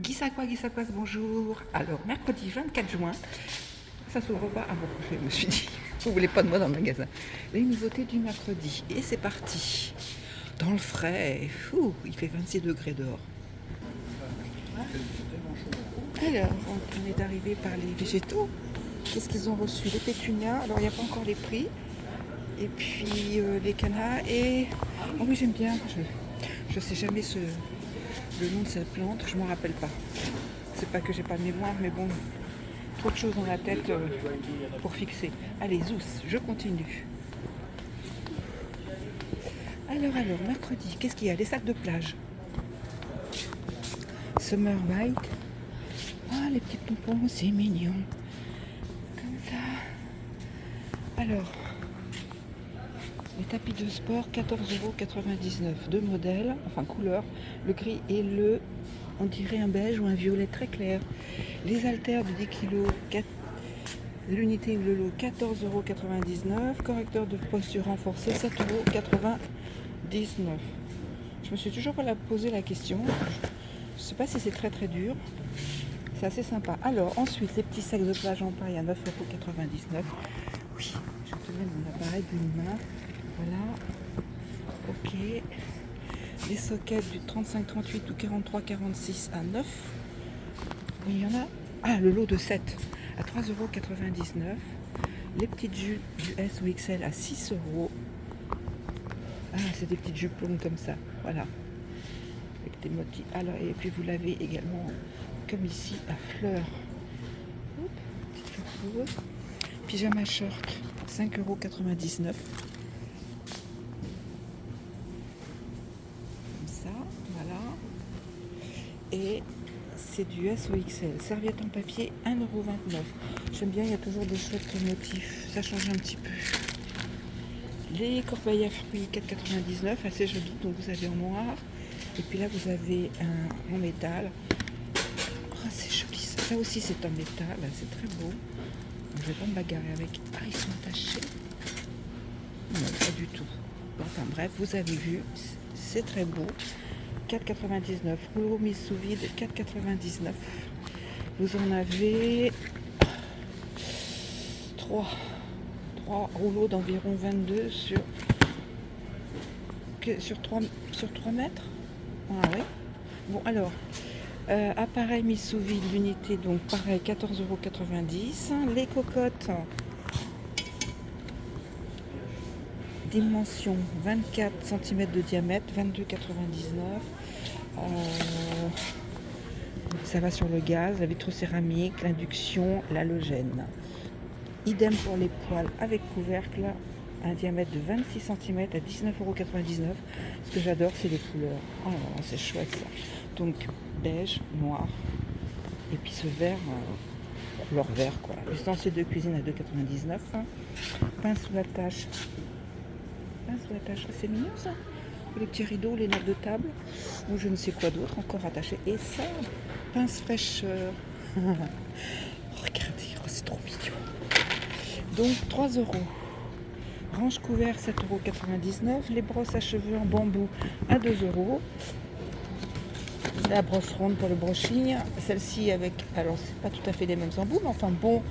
Guissaquoise, bonjour. Alors, mercredi 24 juin, ça s'ouvre pas. Ah bon, je me suis dit, vous voulez pas de moi dans le magasin. Les nouveautés du mercredi. Et c'est parti. Dans le frais, il fait 26 degrés dehors. Alors, on est arrivé par les végétaux. Qu'est-ce qu'ils ont reçu? Les pétunias. Alors, il n'y a pas encore les prix. Et puis, les canards. Et, oh oui, j'aime bien. Je sais jamais le nom de cette plante, je m'en rappelle pas. C'est pas que j'ai pas de mémoire, mais bon, trop de choses dans la tête pour fixer. Allez, Zous, je continue. Alors, mercredi, qu'est-ce qu'il y a? Les sacs de plage. Summer Bite. Ah, les petits pompons, c'est mignon. Comme ça. Alors, les tapis de sport, 14,99 €. Deux modèles, enfin couleur, le gris et on dirait un beige ou un violet très clair. Les haltères de 10 kg, l'unité ou le lot, 14,99 €. Correcteur de posture renforcé, 7,99 €. Je me suis toujours pas posé la question. Je sais pas si c'est très très dur. C'est assez sympa. Alors ensuite, les petits sacs de plage en paille à 9,99 €. Oui, je te mets mon appareil d'une main. Voilà. Ok. Les sockets du 35-38 ou 43-46 à 9. Il y en a. Ah, le lot de 7 à 3,99 €. Les petites jupes du S ou XL à 6 €. Ah, c'est des petites jupes longues comme ça. Voilà. Avec des motifs. Alors, et puis vous l'avez également comme ici à fleurs. Hop, petite fleur rose. Pyjama short, 5,99 €. Comme ça, voilà. Et c'est du S ou XL. Serviette en papier, 1,29 €. J'aime bien, il y a toujours des chouettes motifs. Ça change un petit peu. Les corbeilles à fruits, 4,99 €, assez joli. Donc vous avez en noir. Et puis là, vous avez un en métal. Oh, c'est joli. Ça aussi, c'est en métal. C'est très beau. Donc, je vais pas me bagarrer avec. Ah, ils sont attachés. Non, pas du tout. Enfin bref, vous avez vu. C'est très beau. 4,99 €. Rouleau mise sous vide, 4,99 €. Vous en avez 3 rouleaux d'environ 22 sur 3 mètres. Ah oui. Bon alors, appareil mis sous vide, l'unité, donc pareil, 14,90 €. Les cocottes, dimension 24 cm de diamètre, 22,99 €. Ça va sur le gaz, la vitrocéramique, l'induction, l'halogène. Idem pour les poêles avec couvercle, un diamètre de 26 cm à 19,99 €. Ce que j'adore, c'est les couleurs. Oh là là, c'est chouette ça. Donc beige, noir, et puis ce vert, couleur vert quoi. Ustensile de cuisine à 2,99 €. Pince sous la tâche. C'est mignon ça. Les petits rideaux, les nappes de table, ou je ne sais quoi d'autre encore attaché. Et ça, pince fraîcheur. Regardez, oh, c'est trop mignon. Donc 3 €. Range couvert, 7,99 €. Les brosses à cheveux en bambou à 2 €. La brosse ronde pour le brushing. Celle-ci avec, alors c'est pas tout à fait les mêmes embouts, mais enfin bon,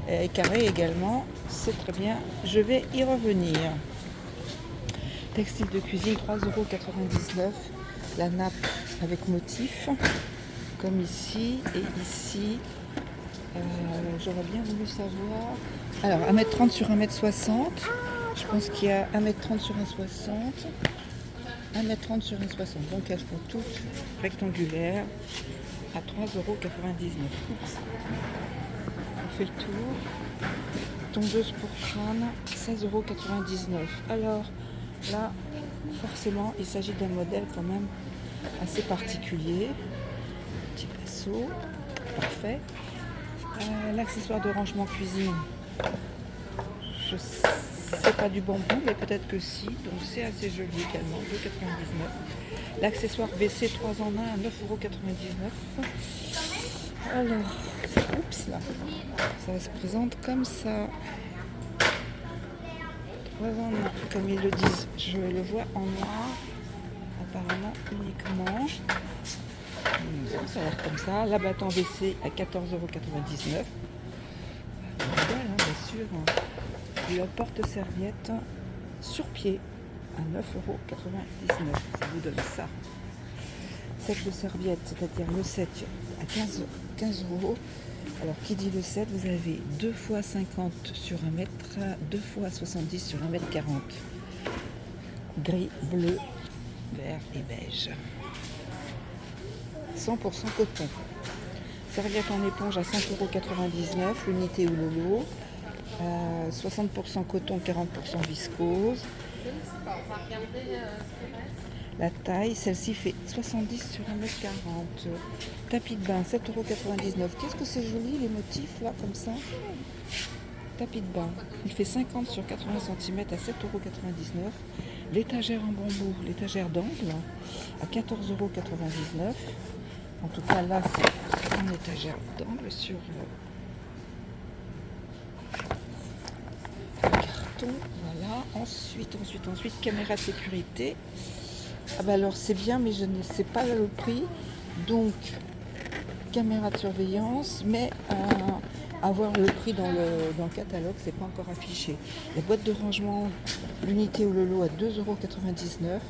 et carré également. C'est très bien. Je vais y revenir. Textile de cuisine, 3,99 €. La nappe avec motif, comme ici et ici. J'aurais bien voulu savoir. Alors, 1,30 m sur 1,60 m. Je pense qu'il y a 1,30 m sur 1,60 m. 1,30 m sur 1,60 m. Donc, elles font toutes rectangulaires à 3,99 €. On fait le tour. Tondeuse pour crâne, 16,99 €. Alors, là, forcément, il s'agit d'un modèle quand même assez particulier. Petit pinceau, parfait. L'accessoire de rangement cuisine, je sais pas du bambou, mais peut-être que si, donc c'est assez joli également, 2,99 €. L'accessoire WC 3 en 1 à 9,99 €. Alors, oups là, ça se présente comme ça. 3 en 1, comme ils le disent, je le vois en noir, apparemment uniquement. Ça a l'air comme ça. La batte en WC à 14,99 €. Belle, hein, bien sûr. Et la porte-serviette sur pied à 9,99 €. Ça vous donne ça. Set de serviettes, c'est-à-dire le set à 15 €. Alors, qui dit le set, vous avez 2 x 50 sur 1 mètre, 2 x 70 sur 1,40 m. Gris, bleu, vert et beige. 100% coton. Serviette en éponge à 5,99 €, l'unité ou le lot. 60% coton, 40% viscose. La taille, celle-ci fait 70 sur 1,40 m. Tapis de bain, 7,99 €. Qu'est-ce que c'est joli les motifs là, comme ça. Tapis de bain, il fait 50 sur 80 cm à 7,99 €. L'étagère en bambou, l'étagère d'angle à 14,99 €. En tout cas là, c'est une étagère d'angle sur carton. Voilà. Ensuite, caméra de sécurité. Ah bah alors c'est bien, mais je ne sais pas le prix. Donc, caméra de surveillance, mais avoir le prix dans le catalogue, c'est pas encore affiché. La boîte de rangement, l'unité ou le lot à 2,99 €.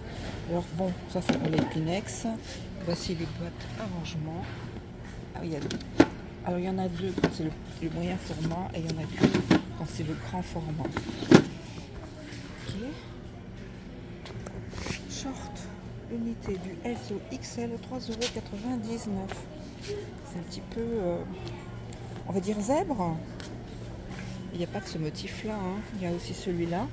Alors bon, ça c'est pour les Kleenex. Voici les boîtes à rangement. Ah, alors il y en a deux quand c'est le moyen format et il y en a deux quand c'est le grand format. Ok. Short, unité du S au XL, 3,99 €. C'est un petit peu, on va dire zèbre. Il n'y a pas que ce motif-là, hein. Il y a aussi celui-là.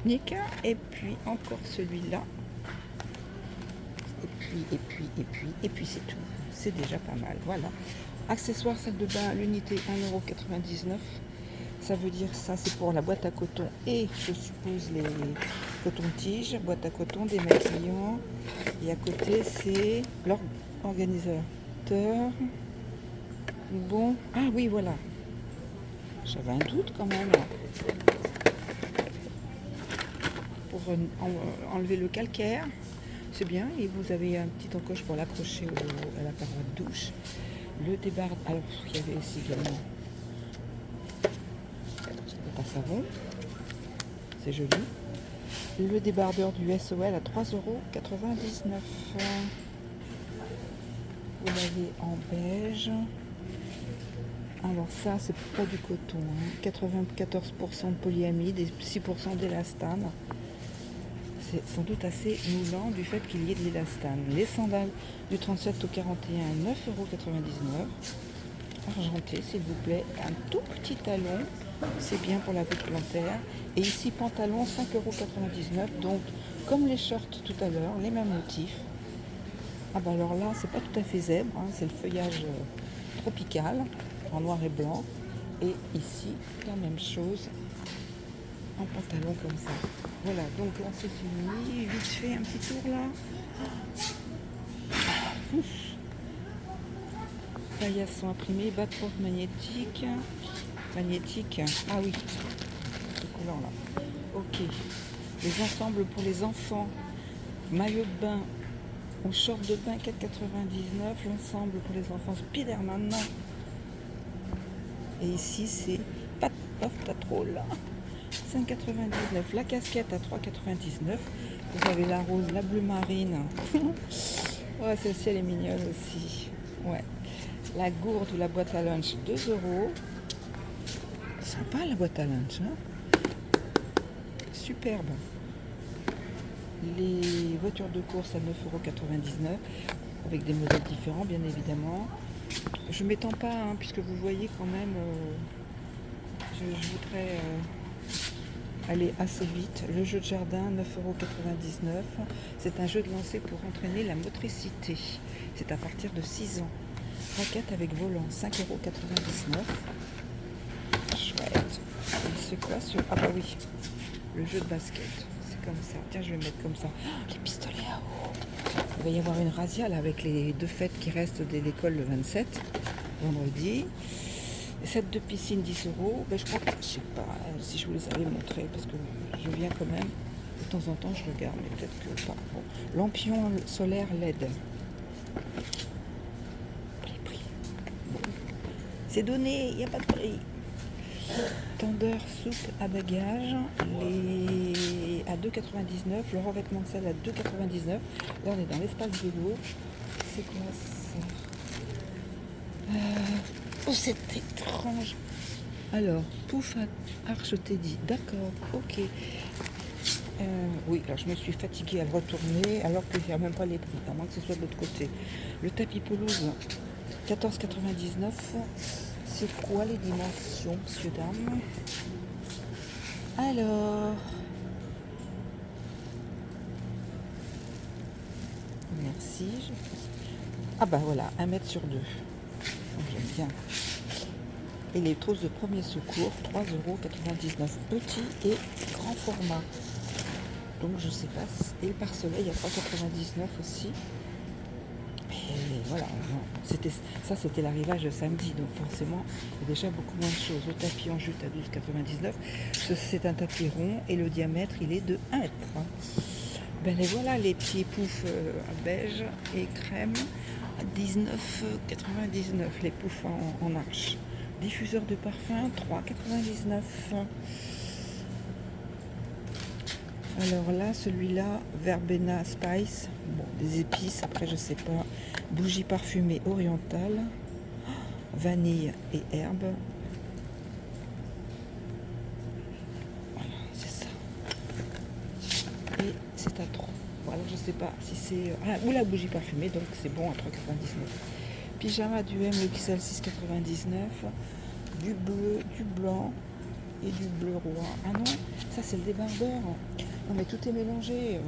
Nickel. Et puis encore celui-là. Et puis c'est tout. C'est déjà pas mal. Voilà. Accessoires salle de bain, l'unité 1,99 €. Ça veut dire ça, c'est pour la boîte à coton et je suppose les cotons-tiges. Boîte à coton, démaquillant. Et à côté, c'est l'organisateur. Bon. Ah oui, voilà. J'avais un doute quand même. Pour enlever le calcaire. C'est bien, et vous avez un petit encoche pour l'accrocher à la paroi de douche. Le débardeur, alors il y avait aussi également le savon, c'est joli. Le débardeur du SOL à 3,99 €. Vous l'avez en beige. Alors ça, c'est pas du coton, hein. 94% de polyamide et 6% d'élastane. C'est sans doute assez moulant du fait qu'il y ait de l'élastane. Les sandales du 37 au 41, 9,99 €. Argenté, s'il vous plaît. Un tout petit talon. C'est bien pour la voûte plantaire. Et ici, pantalon, 5,99 €. Donc, comme les shorts tout à l'heure, les mêmes motifs. Ah bah alors là, c'est pas tout à fait zèbre, hein. C'est le feuillage tropical, en noir et blanc. Et ici, la même chose. En pantalon comme ça. Voilà, donc là c'est fini. Vite fait, un petit tour là. Paillasson imprimé, bas-de-porte magnétique. Magnétique. Ah oui, ce couleur là. Ok. Les ensembles pour les enfants. Maillot de bain ou short de bain 4,99 €. L'ensemble pour les enfants Spiderman. Et ici c'est pas trop là. 5,99 €. La casquette à 3,99 €. Vous avez la rose, la bleue marine. Ouais, celle-ci elle est mignonne aussi. Ouais. La gourde ou la boîte à lunch, 2 €. Sympa la boîte à lunch, hein. Superbe. Les voitures de course à 9,99 € avec des modèles différents, bien évidemment. Je ne m'étends pas, hein, puisque vous voyez quand même, je voudrais aller assez vite. Le jeu de jardin, 9,99 €. C'est un jeu de lancer pour entraîner la motricité. C'est à partir de 6 ans. Raquette avec volant, 5,99 €. Chouette. Et c'est quoi ce... Ah bah oui, le jeu de basket. C'est comme ça. Tiens, je vais mettre comme ça. Oh, les pistolets à eau. Il va y avoir une razzia là, avec les 2 fêtes qui restent de l'école le 27, vendredi. Set de piscine, 10 €. Ben, je crois que, je sais pas si je vous les avais montrés, parce que je viens quand même, de temps en temps je regarde, mais peut-être que pas. Bon. Lampion solaire LED, C'est donné, il n'y a pas de prix. Tendeur souple à bagages, à 2,99. Le revêtement de salle à 2,99. Là, on est dans l'espace vélo. C'est quoi ça? Oh, c'est étrange. Alors, pouf à Arche Teddy. D'accord, ok. Oui, alors je me suis fatiguée à le retourner alors qu'il n'y a même pas les prix, à moins que ce soit de l'autre côté. Le tapis pelouse, 14,99. C'est quoi les dimensions, messieurs, dames? Alors, merci. Ah bah voilà, 1 mètre sur 2. J'aime bien. Et les trousses de premier secours, 3,99 €, petit et grand format. Donc je sais pas. Et le pare-soleil à 3,99 € aussi. Et voilà, c'était l'arrivage de samedi, donc forcément il y a déjà beaucoup moins de choses. Le tapis en jute à 12,99 €. C'est un tapis rond et le diamètre il est de 1 mètre. Ben les voilà les petits poufs beige et crème à 19,99 €, les poufs en arche. Diffuseur de parfum, 3,99 €. Alors là, celui-là, Verbena Spice, bon, des épices, après je sais pas, bougie parfumée orientale, vanille et herbe. Voilà, c'est ça. Et c'est à 3. Voilà, je sais pas si c'est... ou la bougie parfumée, donc c'est bon à 3,99 €. Pyjama du M, le XL 6,99 €. Du bleu, du blanc et du bleu roi. Ah non, ça c'est le débardeur. Non mais tout est mélangé.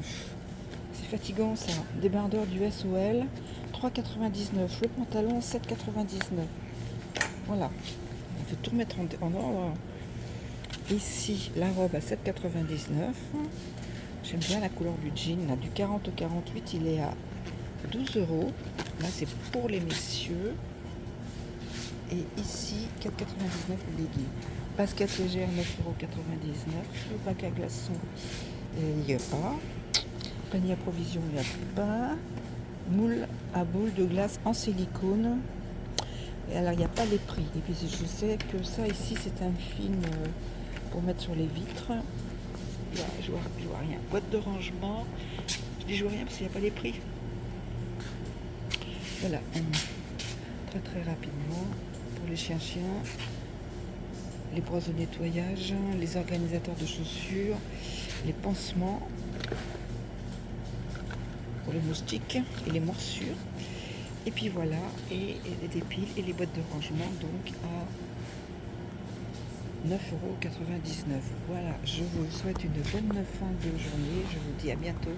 C'est fatigant ça. Débardeur du SOL, 3,99 €. Le pantalon, 7,99 €. Voilà. On fait tout remettre en ordre. Ici, la robe à 7,99 €. J'aime bien la couleur du jean. Là, du 40 au 48, il est à 12 €. Là, c'est pour les messieurs. Et ici, 4,99 € le legging. Basket légère, 9,99 €. Le bac à glaçons, il n'y a pas. Panier à provision, il n'y a pas. Moule à boules de glace en silicone. Et alors, il n'y a pas les prix. Et puis, je sais que ça, ici, c'est un film pour mettre sur les vitres. Là, je vois rien. Boîte de rangement. Je dis je vois rien parce qu'il n'y a pas les prix. Voilà. Très, très rapidement. Pour les chiens, les brosses de nettoyage, les organisateurs de chaussures, les pansements pour les moustiques et les morsures. Et puis voilà, et des piles et les boîtes de rangement donc à 9,99 €. Voilà, je vous souhaite une bonne fin de journée. Je vous dis à bientôt.